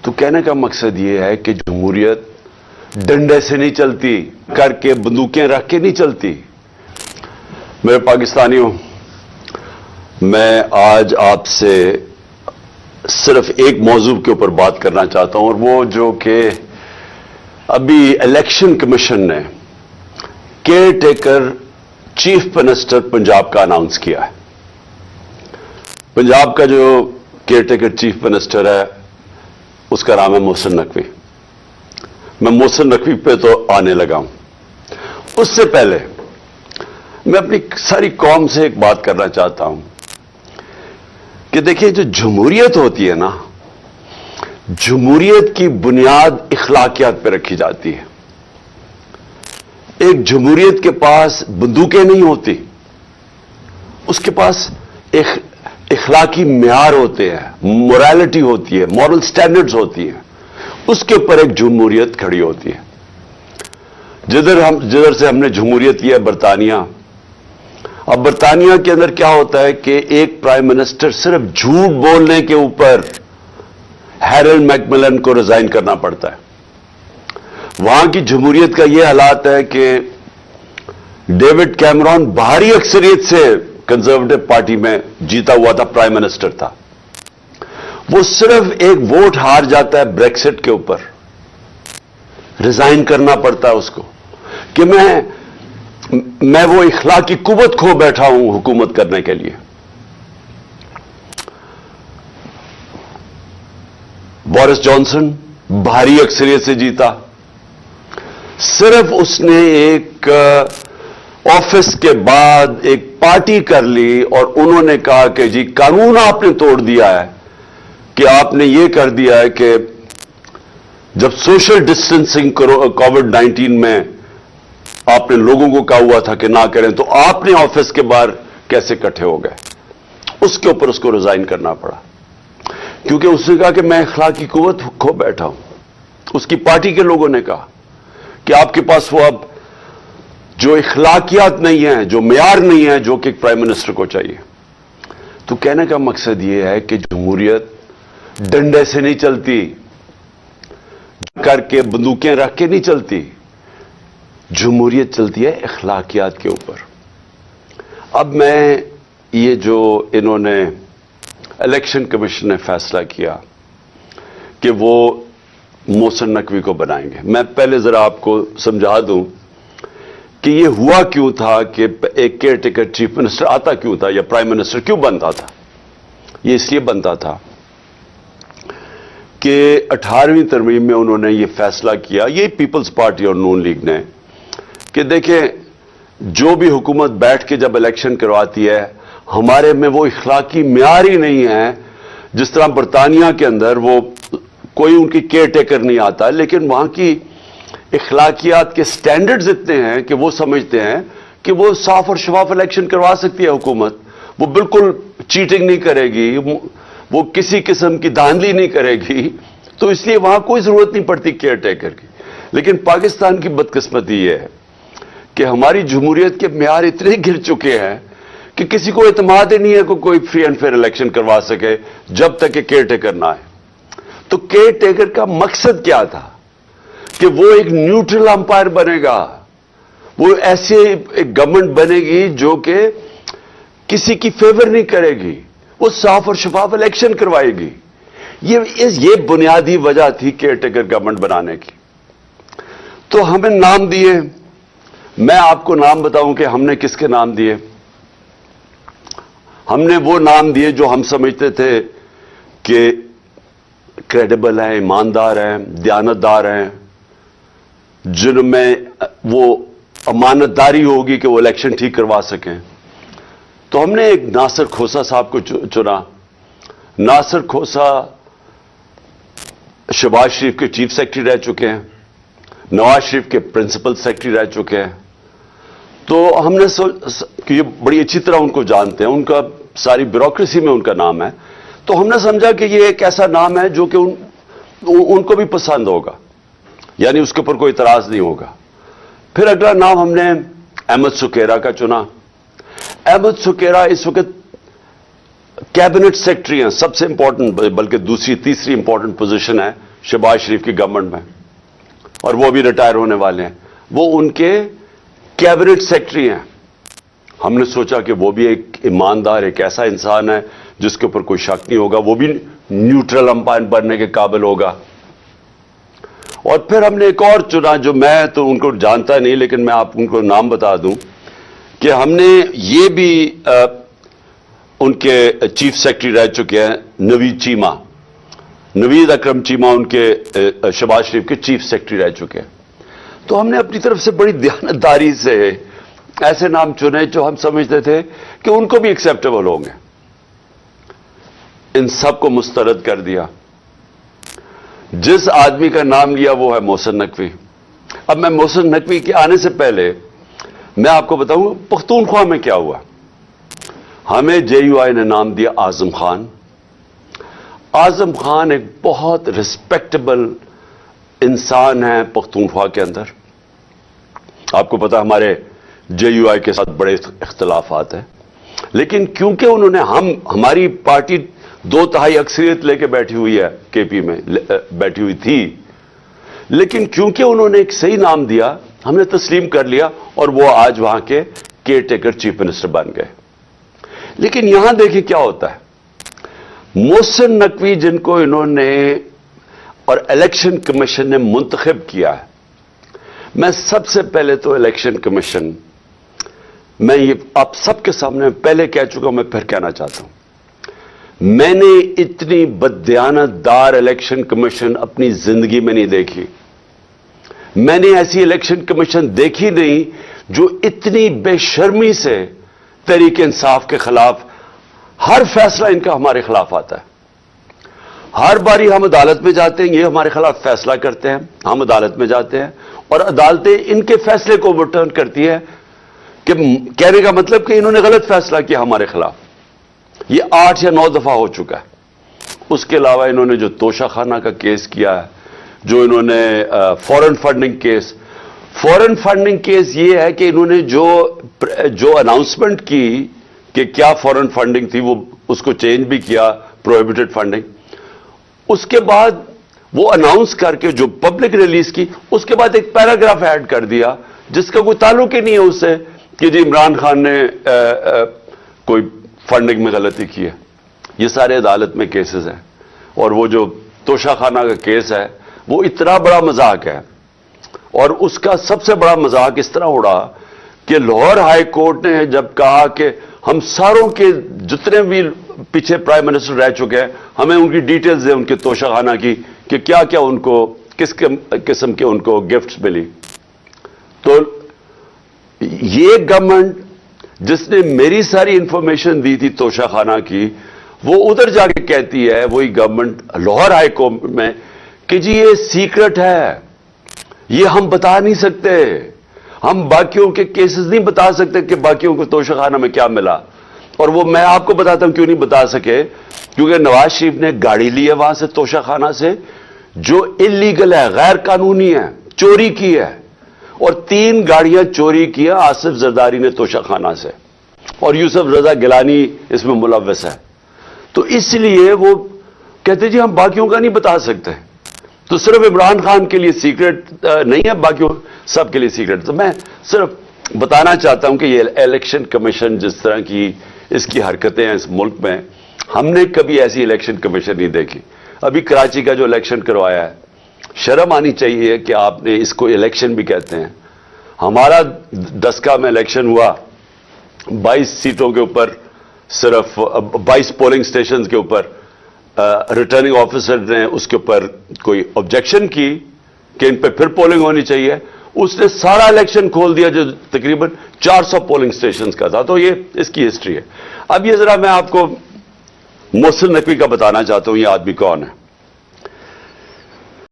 تو کہنے کا مقصد یہ ہے کہ جمہوریت ڈنڈے سے نہیں چلتی، کر کے بندوقیں رکھ کے نہیں چلتی۔ میرے پاکستانیوں، میں آج آپ سے صرف ایک موضوع کے اوپر بات کرنا چاہتا ہوں، اور وہ جو کہ ابھی الیکشن کمیشن نے care taker chief minister Punjab کا اناؤنس کیا ہے۔ پنجاب کا جو کیئر ٹیکر چیف منسٹر ہے اس کا نام ہے محسن نقوی۔ میں محسن نقوی پہ تو آنے لگا ہوں۔ اس سے پہلے میں اپنی ساری قوم سے ایک بات کرنا چاہتا ہوں کہ دیکھیں، جو جمہوریت ہوتی ہے نا، جمہوریت کی بنیاد اخلاقیات پہ رکھی جاتی ہے۔ ایک جمہوریت کے پاس بندوقیں نہیں ہوتی، اس کے پاس اخلاقی معیار ہوتے ہیں، مورالٹی ہوتی ہے، مورل سٹینڈرڈز ہوتی ہیں، اس کے اوپر ایک جمہوریت کھڑی ہوتی ہے۔ جدھر سے ہم نے جمہوریت لیا برطانیہ، اب برطانیہ کے اندر کیا ہوتا ہے کہ ایک پرائم منسٹر صرف جھوٹ بولنے کے اوپر ہیرلڈ میکملن کو ریزائن کرنا پڑتا ہے۔ وہاں کی جمہوریت کا یہ حالات ہے کہ ڈیوڈ کیمرون بھاری اکثریت سے کنزرویٹو پارٹی میں جیتا ہوا تھا، پرائم منسٹر تھا، وہ صرف ایک ووٹ ہار جاتا ہے بریکسٹ کے اوپر، ریزائن کرنا پڑتا ہے اس کو کہ میں وہ اخلاقی قوت کھو بیٹھا ہوں حکومت کرنے کے لیے۔ بورس جانسن بھاری اکثریت سے جیتا، صرف اس نے ایک آفس کے بعد ایک پارٹی کر لی اور انہوں نے کہا کہ جی قانون آپ نے توڑ دیا ہے، کہ آپ نے یہ کر دیا ہے کہ جب سوشل ڈسٹینسنگ کووڈ-19 میں آپ نے لوگوں کو کہا ہوا تھا کہ نہ کریں، تو آپ نے آفس کے باہر کیسے اکٹھے ہو گئے؟ اس کے اوپر اس کو ریزائن کرنا پڑا، کیونکہ اس نے کہا کہ میں اخلاقی قوت کھو بیٹھا ہوں۔ اس کی پارٹی کے لوگوں نے کہا کہ آپ کے پاس وہ اب جو اخلاقیات نہیں ہیں، جو معیار نہیں ہے جو کہ ایک پرائم منسٹر کو چاہیے۔ تو کہنے کا مقصد یہ ہے کہ جمہوریت ڈنڈے سے نہیں چلتی، کر کے بندوقیں رکھ کے نہیں چلتی، جمہوریت چلتی ہے اخلاقیات کے اوپر۔ اب میں یہ جو انہوں نے الیکشن کمیشن نے فیصلہ کیا کہ وہ محسن نقوی کو بنائیں گے، میں پہلے ذرا آپ کو سمجھا دوں کہ یہ ہوا کیوں تھا کہ ایک کیئر ٹیکر چیف منسٹر آتا کیوں تھا، یا پرائم منسٹر کیوں بنتا تھا۔ یہ اس لیے بنتا تھا کہ 18ویں ترمیم میں انہوں نے یہ فیصلہ کیا، یہ پیپلز پارٹی اور نون لیگ نے، کہ دیکھیں جو بھی حکومت بیٹھ کے جب الیکشن کرواتی ہے، ہمارے میں وہ اخلاقی معیار ہی نہیں ہے۔ جس طرح برطانیہ کے اندر وہ کوئی ان کی کیئر ٹیکر نہیں آتا، لیکن وہاں کی اخلاقیات کے سٹینڈرڈز اتنے ہیں کہ وہ سمجھتے ہیں کہ وہ صاف اور شفاف الیکشن کروا سکتی ہے حکومت، وہ بالکل چیٹنگ نہیں کرے گی، وہ کسی قسم کی دھاندلی نہیں کرے گی، تو اس لیے وہاں کوئی ضرورت نہیں پڑتی کیئر ٹیکر کی۔ لیکن پاکستان کی بدقسمتی یہ ہے کہ ہماری جمہوریت کے معیار اتنے گر چکے ہیں کہ کسی کو اعتماد ہی نہیں ہے کہ کوئی فری اینڈ فیئر الیکشن کروا سکے جب تک کہ کیئر ٹیکر نہ آئے۔ تو کیئر ٹیکر کا مقصد کیا تھا کہ وہ ایک نیوٹرل امپائر بنے گا، وہ ایسے ایک گورنمنٹ بنے گی جو کہ کسی کی فیور نہیں کرے گی، وہ صاف اور شفاف الیکشن کروائے گی۔ یہ بنیادی وجہ تھی کیئر ٹیکر گورنمنٹ بنانے کی۔ تو ہمیں نام دیے، میں آپ کو نام بتاؤں کہ ہم نے کس کے نام دیے۔ ہم نے وہ نام دیے جو ہم سمجھتے تھے کہ کریڈیبل ہیں، ایماندار ہیں، دیانتدار ہیں، جن میں وہ امانت داری ہوگی کہ وہ الیکشن ٹھیک کروا سکیں۔ تو ہم نے ایک ناصر کھوسہ صاحب کو چنا۔ ناصر کھوسہ شہباز شریف کے چیف سیکرٹری رہ چکے ہیں، نواز شریف کے پرنسپل سیکرٹری رہ چکے ہیں۔ تو ہم نے کہ یہ بڑی اچھی طرح ان کو جانتے ہیں، ان کا ساری بیوروکریسی میں ان کا نام ہے، تو ہم نے سمجھا کہ یہ ایک ایسا نام ہے جو کہ ان کو بھی پسند ہوگا، یعنی اس کے اوپر کوئی اعتراض نہیں ہوگا۔ پھر اگلا نام ہم نے احمد سکیرا کا چنا۔ احمد سکیرا اس وقت कैबिनेट सेक्रेटरी हैं, सबसे इंपॉर्टेंट, बल्कि दूसरी तीसरी इंपॉर्टेंट पोजीशन है शहबाज शरीफ की गवर्नमेंट में, और वो भी रिटायर होने वाले हैं, वो उनके कैबिनेट सेक्रेटरी हैं। हमने सोचा कि वो भी एक ईमानदार, एक ऐसा इंसान है जिसके ऊपर कोई शक नहीं होगा, वो भी न्यूट्रल अंपायर बनने के काबिल होगा। और फिर हमने एक और चुना, जो मैं तो उनको जानता नहीं, लेकिन मैं आप उनको नाम बता दूं कि हमने ये भी उनके चीफ सेक्रेटरी रह चुके हैं, नवीद अकरम चीमा उनके शहबाज शरीफ के चीफ सेक्रेटरी रह चुके हैं। तो हमने अपनी तरफ से बड़ी दयानतदारी से ऐसे नाम चुने जो हम समझते थे कि उनको भी एक्सेप्टेबल होंगे। इन सबको मुस्तरद कर दिया। जिस आदमी का नाम लिया वो है मोहसिन नकवी। अब मैं मोहसिन नकवी के आने से पहले मैं आपको बताऊंगा पख्तूनख्वा में क्या हुआ। हमें जेयूआई ने नाम दिया आजम खान। आजम खान एक बहुत रिस्पेक्टेबल इंसान है पख्तूनख्वा के अंदर। आपको पता हमारे जेयूआई के साथ बड़े इख्तलाफात हैं, लेकिन क्योंकि उन्होंने हमारी पार्टी 2/3 अक्सरियत लेके बैठी हुई है, केपी में बैठी हुई थी, लेकिन क्योंकि उन्होंने एक सही नाम दिया हमने तस्लीम कर लिया और वो आज वहां के केयर टेकर चीफ मिनिस्टर बन गए। लेकिन यहां देखिए क्या होता है। मोहसिन नकवी जिनको इन्होंने और इलेक्शन कमीशन ने मुंतखब किया है, मैं सबसे पहले तो इलेक्शन कमीशन, मैं ये आप सबके सामने पहले कह चुका हूं, मैं फिर कहना चाहता हूं, मैंने इतनी बददियानतदार इलेक्शन कमीशन अपनी जिंदगी में नहीं देखी। मैंने ऐसी इलेक्शन कमीशन देखी नहीं जो इतनी बेशर्मी से तहरीक इंसाफ के खिलाफ, हर फैसला इनका हमारे खिलाफ आता है। हर बारी हम अदालत में जाते हैं, ये हमारे खिलाफ फैसला करते हैं, हम अदालत में जाते हैं और अदालतें इनके फैसले को ओवरटर्न करती है, कि कहने का मतलब कि इन्होंने गलत फैसला किया हमारे खिलाफ। ये 8 या 9 दफा हो चुका है। उसके अलावा इन्होंने जो तोशाखाना का केस किया है, जो इन्होंने फॉरेन फंडिंग केस ये है कि इन्होंने जो अनाउंसमेंट की कि क्या फॉरेन फंडिंग थी, वो उसको चेंज भी किया, प्रोहिबिटेड फंडिंग। उसके बाद वो अनाउंस करके जो पब्लिक रिलीज की, उसके बाद एक पैराग्राफ ऐड कर दिया जिसका कोई ताल्लुक ही नहीं है उससे कि जी इमरान खान ने कोई फंडिंग में गलती की है। ये सारे अदालत में केसेस हैं। और वो जो तोशाखाना का केस है वो इतना बड़ा मजाक है, और उसका सबसे बड़ा मजाक इस तरह उड़ा कि लाहौर हाई कोर्ट ने जब कहा कि हम सारों के जितने भी पीछे प्राइम मिनिस्टर रह चुके हैं, हमें उनकी डिटेल्स दें उनके तोशाखाना की, कि क्या क्या उनको किस किस्म के उनको गिफ्ट्स मिली। तो ये गवर्नमेंट जिसने मेरी सारी इंफॉर्मेशन दी थी तोशाखाना की, वो उधर जाके कहती है, वही गवर्नमेंट लाहौर हाई कोर्ट में, कि जी ये सीक्रेट है, ये हम बता नहीं सकते, हम बाकियों के केसेस नहीं बता सकते कि बाकियों को तोशाखाना में क्या मिला। और वो मैं आपको बताता हूं क्यों नहीं बता सके, क्योंकि नवाज शरीफ ने गाड़ी ली है वहां से तोशाखाना से, जो इलीगल है, गैर कानूनी है, चोरी की है, और 3 गाड़ियां चोरी की है आसिफ जरदारी ने तोशाखाना से, और यूसुफ रजा गिलानी इसमें मुलव्वस है। तो इसलिए वो कहते जी हम बाकियों का नहीं बता सकते। तो सिर्फ इमरान खान के लिए सीक्रेट नहीं है, बाकियों सब के लिए सीक्रेट। तो मैं सिर्फ बताना चाहता हूं कि ये इलेक्शन कमीशन जिस तरह की इसकी हरकतें हैं इस मुल्क में, हमने कभी ऐसी इलेक्शन कमीशन नहीं देखी। अभी कराची का जो इलेक्शन करवाया है, शर्म आनी चाहिए कि आपने इसको इलेक्शन भी कहते हैं। हमारा दसका में इलेक्शन हुआ, 22 सीटों के ऊपर, सिर्फ 22 पोलिंग स्टेशन के ऊपर रिटर्निंग ऑफिसर ने उसके ऊपर कोई ऑब्जेक्शन की कि इन पे फिर पोलिंग होनी चाहिए। उसने सारा इलेक्शन खोल दिया जो तकरीबन 400 पोलिंग स्टेशंस का था। तो ये इसकी हिस्ट्री है। अब ये जरा मैं आपको मोहसिन नकवी का बताना चाहता हूं, ये आदमी कौन है।